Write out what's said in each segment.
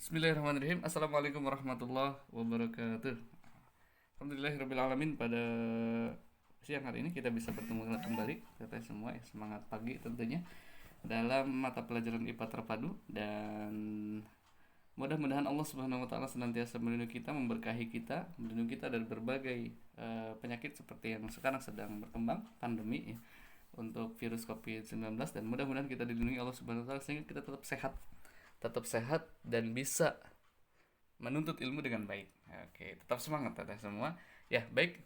Bismillahirrahmanirrahim. Assalamualaikum warahmatullahi wabarakatuh. Alhamdulillahirrahmanirrahim. Pada siang hari ini kita bisa bertemu kembali kita semua ya. Semangat pagi tentunya dalam mata pelajaran IPA terpadu. Dan mudah-mudahan Allah Subhanahu wa taala senantiasa melindungi kita, memberkahi kita, melindungi kita dari berbagai penyakit seperti yang sekarang sedang berkembang, pandemi ya, untuk virus COVID-19. Dan mudah-mudahan kita dilindungi Allah Subhanahu wa taala sehingga kita tetap sehat dan bisa menuntut ilmu dengan baik. Oke, tetap semangat teteh semua. Ya, baik.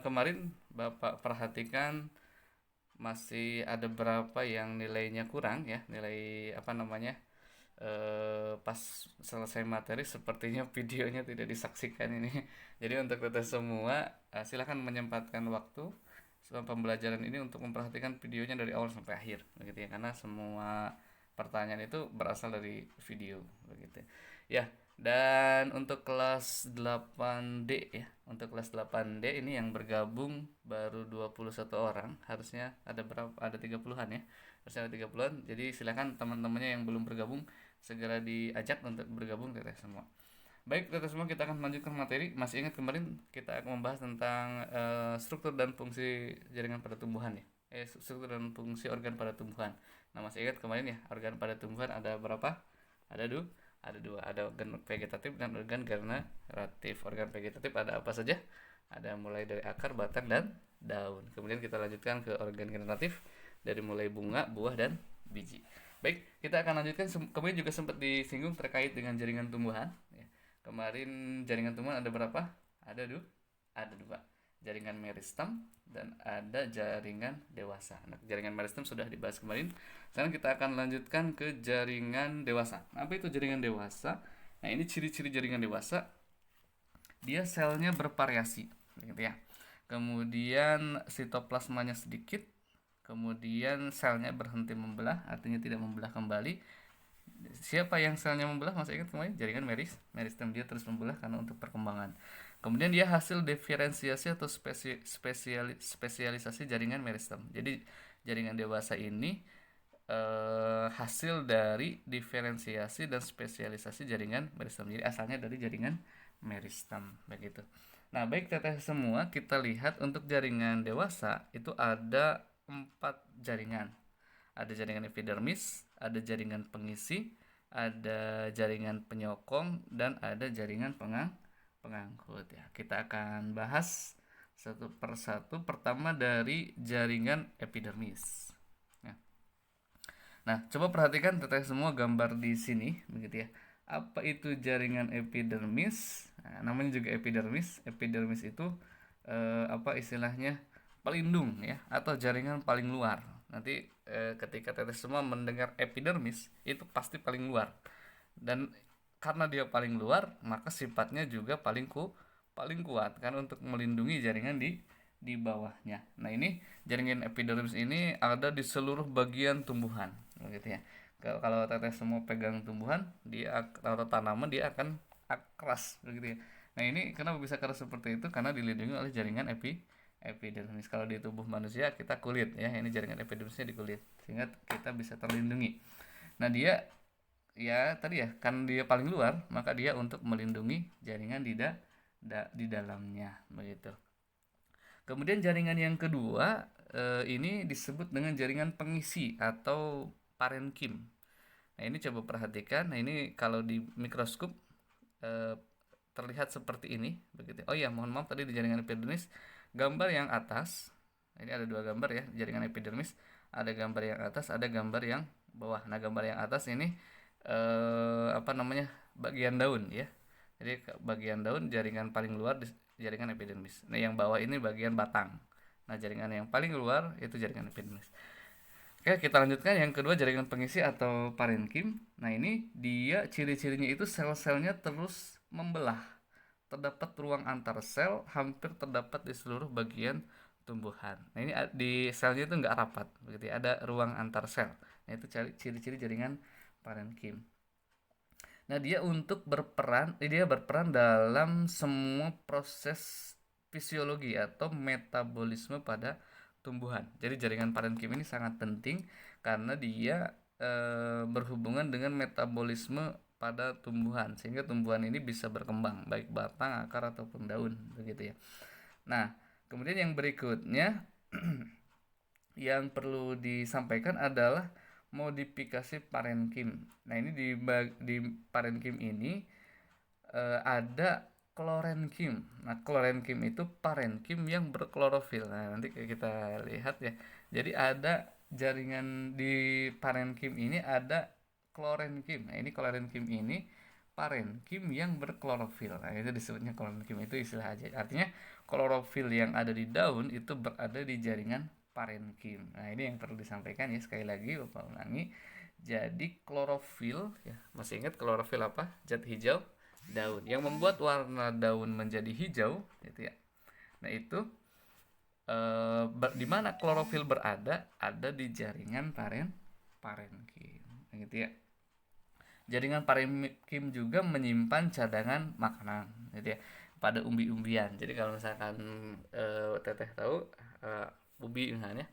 Kemarin Bapak perhatikan masih ada berapa yang nilainya kurang ya, nilai apa namanya? Pas selesai materi sepertinya videonya tidak disaksikan ini. Jadi untuk teteh semua, silakan menyempatkan waktu selama pembelajaran ini untuk memperhatikan videonya dari awal sampai akhir, begitu ya, karena semua pertanyaan itu berasal dari video, begitu ya. Dan untuk kelas 8D ya, untuk kelas 8D ini yang bergabung baru 21 orang, harusnya ada berapa, ada 30-an ya, harusnya ada 30-an. Jadi silakan teman-temannya yang belum bergabung segera diajak untuk bergabung teteh semua. Baik teteh semua, kita akan melanjutkan materi. Masih ingat kemarin kita akan membahas tentang struktur dan fungsi jaringan pada tumbuhan ya, struktur dan fungsi organ pada tumbuhan. Nah, masih ingat kemarin ya, organ pada tumbuhan ada berapa? Ada dua, ada organ vegetatif dan organ generatif. Organ vegetatif ada apa saja? Ada mulai dari akar, batang, dan daun. Kemudian kita lanjutkan ke organ generatif, dari mulai bunga, buah, dan biji. Baik, kita akan lanjutkan. Kemarin juga sempat disinggung terkait dengan jaringan tumbuhan ya. Kemarin jaringan tumbuhan ada berapa? Ada dua, jaringan meristem dan ada jaringan dewasa. Nah, jaringan meristem sudah dibahas kemarin. Sekarang kita akan lanjutkan ke jaringan dewasa. Apa itu jaringan dewasa? Nah, ini ciri-ciri jaringan dewasa. Dia selnya bervariasi, gitu ya. Kemudian sitoplasmanya sedikit. Kemudian selnya berhenti membelah, artinya tidak membelah kembali. Siapa yang selnya membelah? Masih ingat kemarin jaringan meristem, dia terus membelah karena untuk perkembangan. Kemudian dia hasil diferensiasi atau spesialisasi jaringan meristem. Jadi jaringan dewasa ini hasil dari diferensiasi dan spesialisasi jaringan meristem. Jadi asalnya dari jaringan meristem, begitu. Nah, baik teteh semua, kita lihat untuk jaringan dewasa itu ada 4 jaringan. Ada jaringan epidermis, ada jaringan pengisi, ada jaringan penyokong, dan ada jaringan pengangkut ya. Kita akan bahas satu persatu. Pertama dari jaringan epidermis. Nah, coba perhatikan teteh semua gambar di sini, begitu ya. Apa itu jaringan epidermis? Nah, namanya juga epidermis. Epidermis itu apa istilahnya? Pelindung ya, atau jaringan paling luar. Nanti ketika teteh semua mendengar epidermis, itu pasti paling luar. Dan karena dia paling luar, maka sifatnya juga paling kuat kan untuk melindungi jaringan di bawahnya. Nah, ini jaringan epidermis ini ada di seluruh bagian tumbuhan, begitu ya. Kalau teteh semua pegang tumbuhan, dia atau tanaman, dia akan keras, begitu ya. Nah, ini kenapa bisa keras seperti itu? Karena dilindungi oleh jaringan epidermis. Kalau di tubuh manusia kita kulit ya, ini jaringan epidermisnya di kulit, sehingga kita bisa terlindungi. Nah, dia ya tadi ya, kan dia paling luar, maka dia untuk melindungi jaringan di dalamnya, begitu. Kemudian jaringan yang kedua ini disebut dengan jaringan pengisi atau parenkim. Nah, ini coba perhatikan. Nah, ini kalau di mikroskop eh, terlihat seperti ini, begitu. Oh ya, mohon maaf tadi di jaringan epidermis, gambar yang atas. Ini ada dua gambar ya, jaringan epidermis. Ada gambar yang atas, ada gambar yang bawah. Nah, gambar yang atas ini apa namanya? Bagian daun ya. Jadi bagian daun jaringan paling luar jaringan epidermis. Nah, yang bawah ini bagian batang. Nah, jaringan yang paling luar itu jaringan epidermis. Oke, kita lanjutkan yang kedua, jaringan pengisi atau parenkim. Nah, ini dia ciri-cirinya itu sel-selnya terus membelah. Terdapat ruang antar sel hampir terdapat di seluruh bagian tumbuhan. Nah, ini di selnya itu nggak rapat, begitu ya. Ada ruang antar sel. Nah, itu ciri-ciri jaringan parenkim. Nah, dia berperan dalam semua proses fisiologi atau metabolisme pada tumbuhan. Jadi jaringan parenkim ini sangat penting karena dia berhubungan dengan metabolisme pada tumbuhan sehingga tumbuhan ini bisa berkembang baik batang, akar ataupun daun begitu ya. Nah, kemudian yang berikutnya yang perlu disampaikan adalah modifikasi parenkim. Nah, ini di parenkim ini ada klorenkim. Nah, klorenkim itu parenkim yang berklorofil. Nah, nanti kita lihat ya. Jadi ada jaringan di parenkim ini ada klorenkim. Nah, ini klorenkim ini parenkim yang berklorofil. Nah, itu disebutnya klorenkim, itu istilah aja. Artinya klorofil yang ada di daun itu berada di jaringan parenkim. Nah, ini yang perlu disampaikan ya, sekali lagi Bapak ulangi. Jadi klorofil ya, masih ingat klorofil apa? Zat hijau daun yang membuat warna daun menjadi hijau gitu ya. Nah, itu di mana klorofil berada? Ada di jaringan parenkim gitu ya. Jaringan parenkim juga menyimpan cadangan makanan gitu ya pada umbi-umbian. Jadi kalau misalkan teteh tahu ubi misalnya,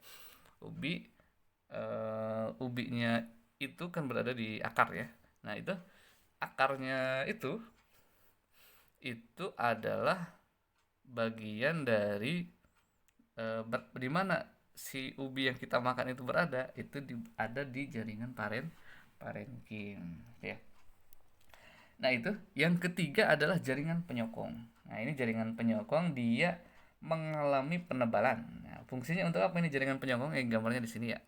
ubinya itu kan berada di akar ya. Nah, itu akarnya itu adalah bagian dari di mana si ubi yang kita makan itu berada, itu ada di jaringan parenkim ya. Nah, itu yang ketiga adalah jaringan penyokong. Nah, ini jaringan penyokong dia mengalami penebalan. Nah, fungsinya untuk apa ini jaringan penyokong? Gambarnya di sini ya.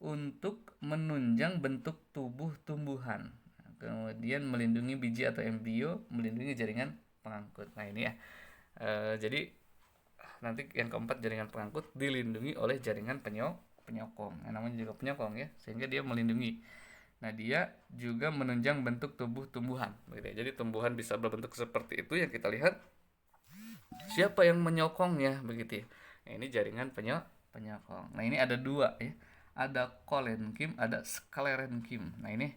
Untuk menunjang bentuk tubuh tumbuhan. Nah, kemudian melindungi biji atau embrio, melindungi jaringan pengangkut. Nah, ini ya. Jadi nanti yang keempat jaringan pengangkut dilindungi oleh jaringan penyokong. Yang namanya juga penyokong ya, sehingga dia melindungi. Nah, dia juga menunjang bentuk tubuh tumbuhan gitu ya. Jadi tumbuhan bisa berbentuk seperti itu yang kita lihat. Siapa yang menyokongnya begitu ya. Nah, ini jaringan penyokong. Nah, ini ada dua ya. Ada kolenkim, ada sklerenkim. Nah, ini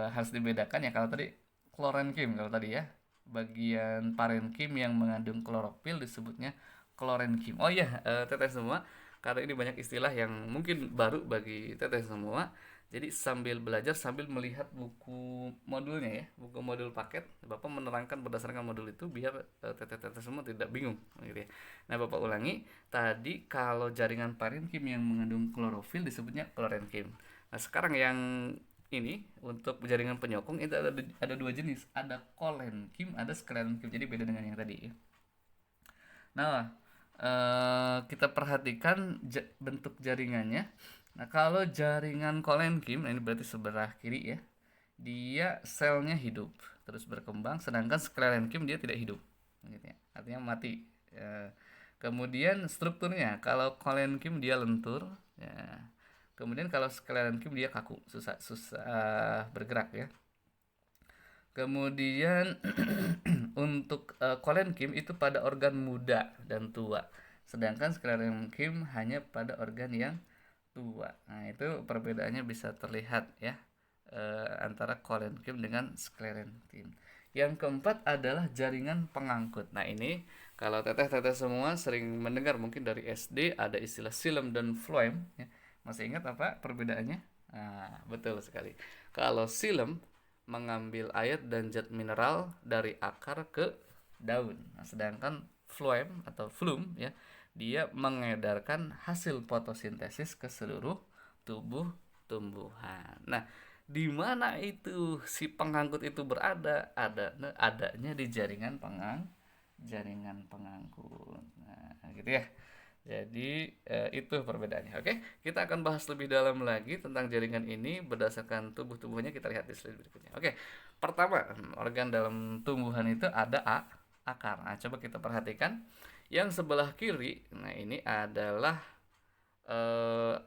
harus dibedakan ya. Kalau tadi klorenkim kalau tadi ya. Bagian parenkim yang mengandung klorofil disebutnya klorenkim. Oh iya, teteh semua, karena ini banyak istilah yang mungkin baru bagi teteh semua. Jadi sambil belajar sambil melihat buku modulnya ya, buku modul paket, Bapak menerangkan berdasarkan modul itu biar teteh-teteh semua tidak bingung gitu ya. Nah, Bapak ulangi, tadi kalau jaringan parenkim yang mengandung klorofil disebutnya klorenkim. Nah, sekarang yang ini untuk jaringan penyokong itu ada dua jenis, ada kolenkim, ada sklerenkim. Jadi beda dengan yang tadi ya. Nah, kita perhatikan bentuk jaringannya. Nah, kalau jaringan kolenkim, nah ini berarti sebelah kiri ya, dia selnya hidup terus berkembang, sedangkan sklerenkim dia tidak hidup gitu ya, artinya mati ya. Kemudian strukturnya, kalau kolenkim dia lentur ya, kemudian kalau sklerenkim dia kaku, susah susah bergerak ya. Kemudian untuk kolenkim itu pada organ muda dan tua, sedangkan sklerenkim hanya pada organ yang tua. Nah, itu perbedaannya bisa terlihat ya, antara kolenkim dengan sklerenkim. Yang keempat adalah jaringan pengangkut. Nah, ini kalau teteh-teteh semua sering mendengar mungkin dari SD ada istilah silem dan floem ya. Masih ingat apa perbedaannya? Nah, betul sekali. Kalau silem mengambil air dan zat mineral dari akar ke daun. Nah, sedangkan floem atau flum ya, dia mengedarkan hasil fotosintesis ke seluruh tubuh tumbuhan. Nah, di mana itu si pengangkut itu berada? Adanya di jaringan pengangkut. Nah, gitu ya. Jadi itu perbedaannya. Oke, kita akan bahas lebih dalam lagi tentang jaringan ini berdasarkan tubuh-tubuhnya, kita lihat di slide berikutnya. Oke, pertama organ dalam tumbuhan itu ada akar. Nah, coba kita perhatikan yang sebelah kiri. Nah, ini adalah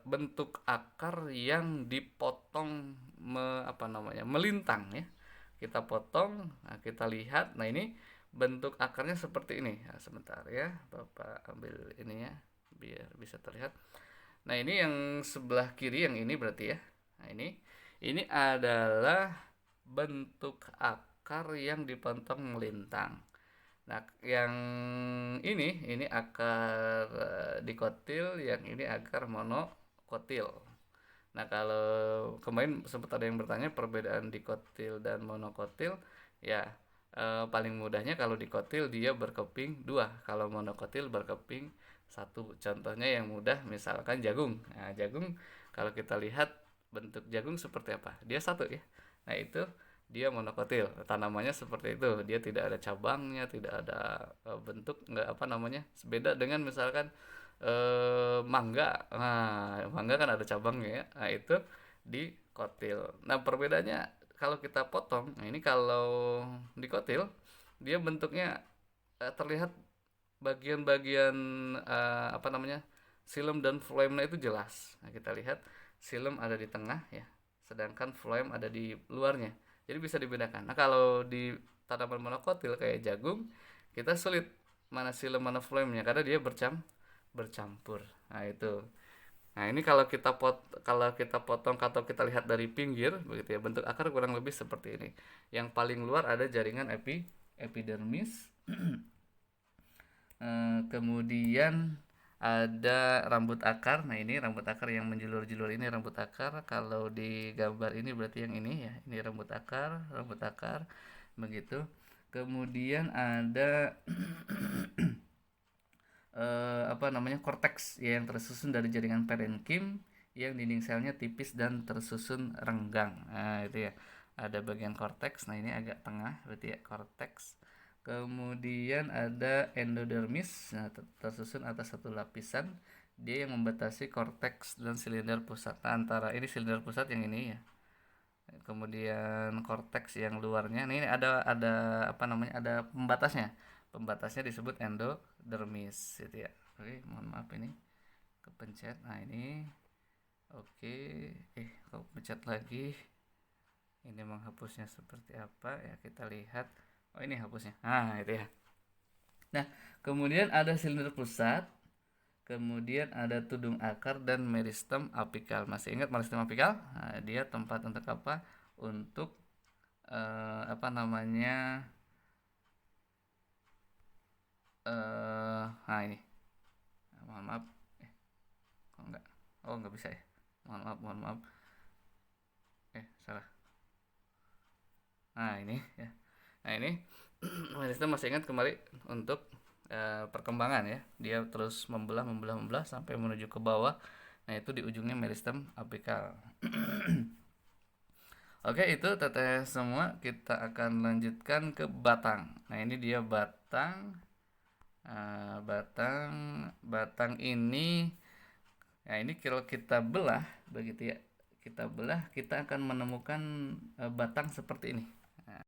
bentuk akar yang dipotong melintang ya. Kita potong, nah kita lihat. Nah, ini bentuk akarnya seperti ini. Nah, sebentar ya, Bapak ambil ini ya biar bisa terlihat. Nah, ini yang sebelah kiri, yang ini berarti ya. Nah, ini adalah bentuk akar yang dipotong melintang. Nah, yang ini akar dikotil, yang ini akar monokotil. Nah, kalau kemarin sempat ada yang bertanya perbedaan dikotil dan monokotil, ya paling mudahnya kalau dikotil dia berkeping dua, kalau monokotil berkeping satu. Contohnya yang mudah misalkan jagung. Nah, jagung kalau kita lihat bentuk jagung seperti apa? Dia satu ya. Nah, itu dia monokotil. Tanamannya seperti itu. Dia tidak ada cabangnya, tidak ada bentuk nggak apa namanya. Beda dengan misalkan mangga. Nah, mangga kan ada cabangnya ya. Nah, itu di kotil. Nah, perbedaannya kalau kita potong, nah ini kalau di kotil dia bentuknya terlihat bagian-bagian apa namanya? Silem dan phloemnya itu jelas. Nah, kita lihat silem ada di tengah ya, sedangkan phloem ada di luarnya. Jadi bisa dibedakan. Nah, kalau di tanaman monokotil kayak jagung, kita sulit mana silem mana phloemnya karena dia bercampur. Nah, itu. Nah, ini kalau kita potong atau kita lihat dari pinggir begitu ya, bentuk akar kurang lebih seperti ini. Yang paling luar ada jaringan epidermis. Kemudian ada rambut akar. Nah, ini rambut akar yang menjulur-julur, ini rambut akar. Kalau di gambar ini berarti yang ini ya. Ini rambut akar begitu. Kemudian ada apa namanya, korteks ya, yang tersusun dari jaringan parenkim yang dinding selnya tipis dan tersusun renggang. Nah, itu ya. Ada bagian korteks. Nah, ini agak tengah berarti ya, korteks. Kemudian ada endodermis. Nah, tersusun atas satu lapisan. Dia yang membatasi korteks dan silinder pusat. Nah, antara ini silinder pusat yang ini ya. Kemudian korteks yang luarnya. Nah, ini ada apa namanya? Ada pembatasnya. Pembatasnya disebut endodermis gitu ya. Oke, mohon maaf ini kepencet. Nah, ini oke. Kok pencet lagi. Ini menghapusnya seperti apa ya, kita lihat. Oh, ini hapusnya. Nah, itu ya. Nah, kemudian ada silinder pusat, kemudian ada tudung akar dan meristem apikal. Masih ingat meristem apikal? Nah, dia tempat untuk apa? Untuk apa namanya? Nah, ini. Mohon maaf. Kok enggak? Oh, enggak bisa ya. Mohon maaf. Salah. Nah, ini ya. Nah, ini meristem masih ingat kembali untuk perkembangan ya. Dia terus membelah sampai menuju ke bawah. Nah, itu di ujungnya meristem apikal. Oke, itu teteh semua. Kita akan lanjutkan ke batang. Nah, ini dia batang. Batang ini, nah ini kalau kita belah begitu ya, kita belah kita akan menemukan batang seperti ini.